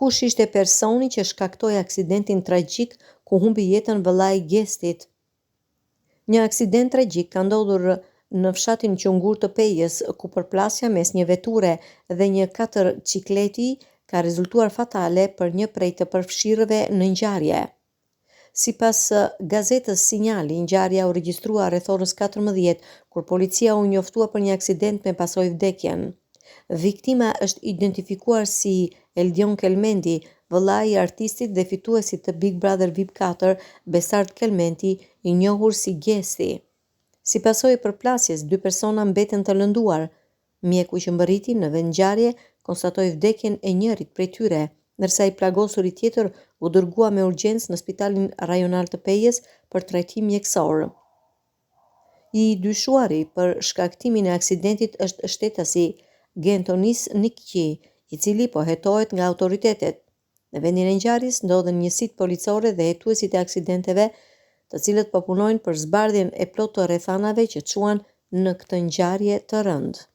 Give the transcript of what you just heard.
Kush ishte personi që shkaktoi aksidentin tragjik ku humbi jetën vëllai i Gestit? Një aksident tragjik ka ndodhur në fshatin Qungur të Pejës, ku përplasja mes një veture dhe një katërcikleti ka rezultuar fatale për një prej të përfshirëve në ngjarje. Sipas gazetës Sinjali, ngjarja u regjistrua rreth orës 14, kur policia u njoftua për një aksident me pasojë vdekjen. Viktima është identifikuar si Eldion Kelmendi, vëllai i artistit dhe fituesit të Big Brother VIP 4, Besart Kelmendi, i njohur si Gesti. Si pasojë e përplasjes, 2 persona mbeten të lënduar. Mjeku që mbërriti në vend ngjarje konstatoi vdekjen e njërit prej tyre, ndërsa i plagosuri tjetër u dërgua me urgjencë në Spitalin Rajonal të Pejës për trajtim mjekësor. I dyshuari për shkaktimin e aksidentit është shtetasi Gentonis Nikqi, i cili po hetohet nga autoritetet. Në vendin e ngjarjes ndodhen njësitë policore dhe hetuesit e aksidenteve, të cilët po punojnë për zbardhjen e plotë të rrethanave që çuan në këtë ngjarje të rëndë.